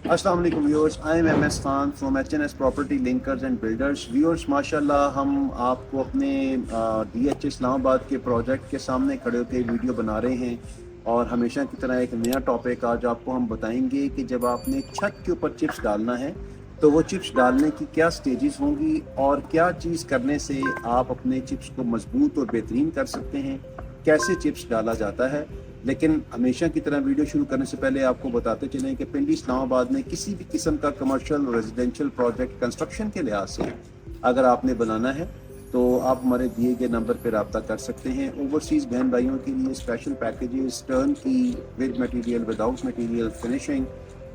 अस्सलाम वालेकुम viewers, I am MS Khan from HNS property linkers and builders. Viewers, माशाल्लाह हम आपको अपने DH इस्लामाबाद के प्रोजेक्ट के सामने खड़े होकर वीडियो बना रहे हैं और हमेशा की तरह एक नया टॉपिक आज आपको हम बताएंगे कि जब आपने छत के ऊपर चिप्स डालना है तो वो चिप्स डालने की क्या स्टेजेस होंगी और क्या चीज़ करने से आप अपने चिप्स को मजबूत और बेहतरीन कर सकते हैं, कैसे चिप्स डाला जाता है। लेकिन हमेशा की तरह वीडियो शुरू करने से पहले आपको बताते चलें कि पिंडी इस्लामाबाद में किसी भी किस्म का कमर्शियल रेजिडेंशियल प्रोजेक्ट कंस्ट्रक्शन के लिहाज से अगर आपने बनाना है तो आप हमारे दिए गए नंबर पर रब्ता कर सकते हैं। ओवरसीज़ बहन भाइयों के लिए स्पेशल पैकेजेस, टर्न की, with material, without material, finishing,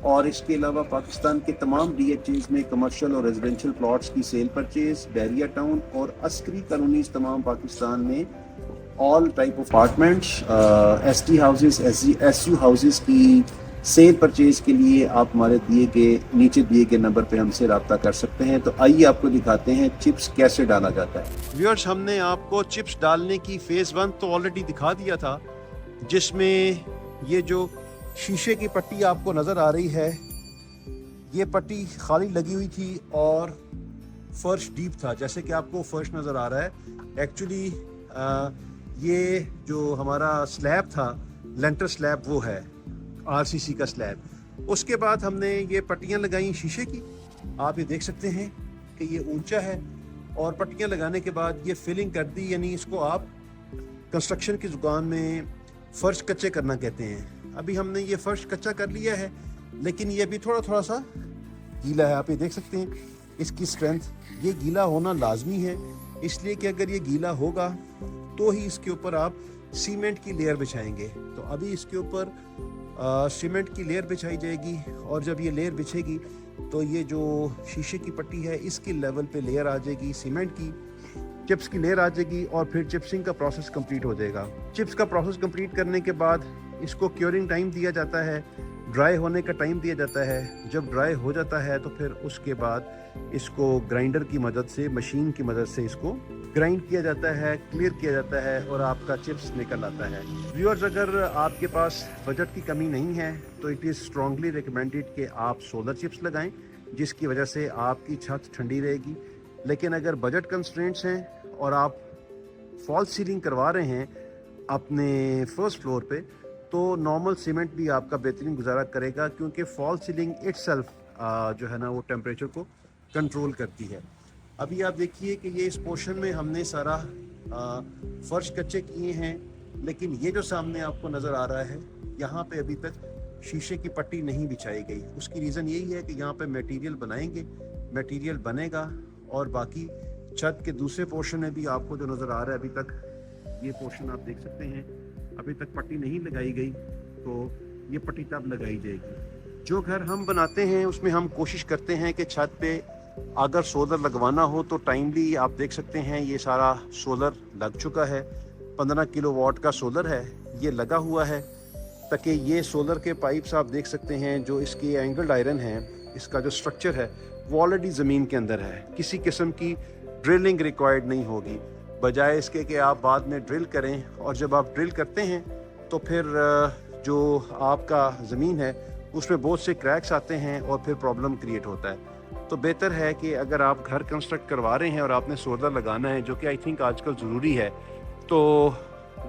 और इसके अलावा पाकिस्तान के तमाम DHAs में कमर्शियल और रेजिडेंशियल प्लॉट्स की सेल परचेज, बैरिया टाउन और अस्करी कॉलोनीज तमाम पाकिस्तान में all type of apartments, ST houses, SU houses की सेल परचेज के लिए आप हमारे नीचे दिए गए नंबर पे हमसे रब्ता कर सकते हैं। तो आइए आपको दिखाते हैं चिप्स कैसे डाला जाता है। व्यूअर्स, हमने आपको चिप्स डालने की फेज़ 1 तो ऑलरेडी दिखा दिया था, जिसमें ये जो शीशे की पट्टी आपको नज़र आ रही है, ये पट्टी खाली लगी हुई थी और फर्श डीप था, जैसे कि आपको फर्श नज़र आ रहा है। एक्चुअली ये जो हमारा स्लैब था, लेंटर स्लैब, वो है RCC का स्लैब। उसके बाद हमने ये पट्टियाँ लगाई शीशे की, आप ये देख सकते हैं कि ये ऊंचा है, और पट्टियाँ लगाने के बाद ये फिलिंग कर दी, यानी इसको आप कंस्ट्रक्शन की दुकान में फ़र्श कच्चे करना कहते हैं। अभी हमने ये फ़र्श कच्चा कर लिया है, लेकिन ये भी थोड़ा सा गीला है। आप ये देख सकते हैं इसकी स्ट्रेंथ, ये गीला होना लाजमी है, इसलिए कि अगर ये गीला होगा तो ही इसके ऊपर आप सीमेंट की लेयर बिछाएंगे। तो अभी इसके ऊपर सीमेंट की लेयर बिछाई जाएगी, और जब ये लेयर बिछेगी तो ये जो शीशे की पट्टी है इसकी लेवल पे लेयर आ जाएगी, सीमेंट की चिप्स की लेयर आ जाएगी, और फिर चिप्सिंग का प्रोसेस कंप्लीट हो जाएगा। चिप्स का प्रोसेस कंप्लीट करने के बाद इसको क्योरिंग टाइम दिया जाता है, ड्राई होने का टाइम दिया जाता है। जब ड्राई हो जाता है तो फिर उसके बाद इसको ग्राइंडर की मदद से, मशीन की मदद से इसको ग्राइंड किया जाता है, क्लियर किया जाता है, और आपका चिप्स निकल आता है। व्यूअर्स, अगर आपके पास बजट की कमी नहीं है तो इट इज़ स्ट्रांगली रिकमेंडेड कि आप सोलर चिप्स लगाएं, जिसकी वजह से आपकी छत ठंडी रहेगी। लेकिन अगर बजट कंस्ट्रेंट्स हैं और आप फॉल सीलिंग करवा रहे हैं अपने फर्स्ट फ्लोर पे, तो नॉर्मल सीमेंट भी आपका बेहतरीन गुजारा करेगा, क्योंकि फॉल सीलिंग इटसेल्फ जो है ना वो टेम्परेचर को कंट्रोल करती है। अभी आप देखिए कि ये इस पोर्शन में हमने सारा फर्श कच्चे किए हैं, लेकिन ये जो सामने आपको नज़र आ रहा है, यहाँ पे अभी तक शीशे की पट्टी नहीं बिछाई गई। उसकी रीज़न यही है कि यहाँ पे मटेरियल बनाएंगे, मटेरियल बनेगा, और बाकी छत के दूसरे पोर्शन में भी आपको जो नज़र आ रहा है, अभी तक ये पोर्शन आप देख सकते हैं, अभी तक पट्टी नहीं लगाई गई, तो ये पट्टी तब लगाई जाएगी। जो घर हम बनाते हैं उसमें हम कोशिश करते हैं कि छत पे अगर सोलर लगवाना हो तो टाइमली, आप देख सकते हैं ये सारा सोलर लग चुका है, 15 किलोवाट का सोलर है, ये लगा हुआ है, ताकि ये सोलर के पाइप्स आप देख सकते हैं, जो इसकी एंगल्ड आयरन है, इसका जो स्ट्रक्चर है वो ऑलरेडी ज़मीन के अंदर है। किसी किस्म की ड्रिलिंग रिक्वायर्ड नहीं होगी, बजाय इसके कि आप बाद में ड्रिल करें, और जब आप ड्रिल करते हैं तो फिर जो आपका ज़मीन है उसमें बहुत से क्रैक्स आते हैं और फिर प्रॉब्लम क्रिएट होता है। तो बेहतर है कि अगर आप घर कंस्ट्रक्ट करवा रहे हैं और आपने सोलर लगाना है, जो कि आई थिंक आजकल ज़रूरी है, तो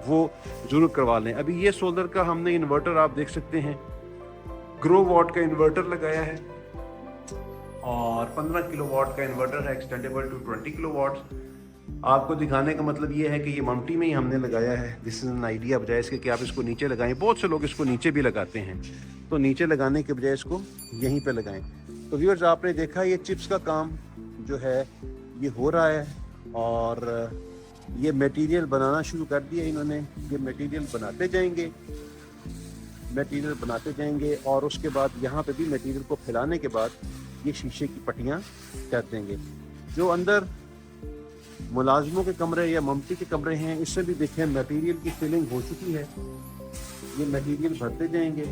वो ज़रूर करवा लें। अभी ये सोलर का हमने इन्वर्टर आप देख सकते हैं, ग्रो वाट का इन्वर्टर लगाया है, और 15 किलोवाट का इन्वर्टर है, एक्सटेंडेबल टू 20 किलोवाट। आपको दिखाने का मतलब ये है कि ये माउंटी में ही हमने लगाया है। दिस इज़ एन आइडिया, बजाय इसके कि आप इसको नीचे लगाएं। बहुत से लोग इसको नीचे भी लगाते हैं, तो नीचे लगाने के बजाय इसको यहीं पे लगाएं। तो व्यूअर्स, आपने देखा ये चिप्स का काम जो है ये हो रहा है, और ये मटेरियल बनाना शुरू कर दिया इन्होंने। ये मटेरियल बनाते जाएंगे, और उसके बाद यहाँ पे भी मटेरियल को फैलाने के बाद ये शीशे की पट्टियाँ कर देंगे। जो अंदर मुलाजमों के कमरे या ममती के कमरे हैं, इससे भी देखें मटेरियल की फिलिंग हो चुकी है। ये मटेरियल भरते जाएंगे,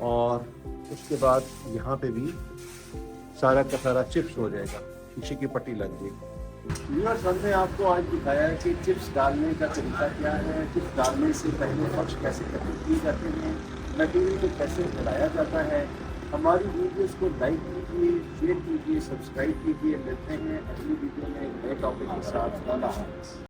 और उसके बाद यहाँ पे भी सारा का सारा चिप्स हो जाएगा, शीशे की पट्टी लग जाएगी। व्यूअर्स, हमने आपको आज दिखाया है कि चिप्स डालने का तरीका क्या है, चिप्स डालने से पहले फर्श कैसे कटिंग किए जाते हैं, मटेरियल को कैसे फैलाया जाता है, हमारी वीडियोस को लाइक कीजिए, शेयर कीजिए, सब्सक्राइब कीजिए। मिलते हैं अगली वीडियो में एक नए टॉपिक के साथ। अल्लाह हाफ़िज़।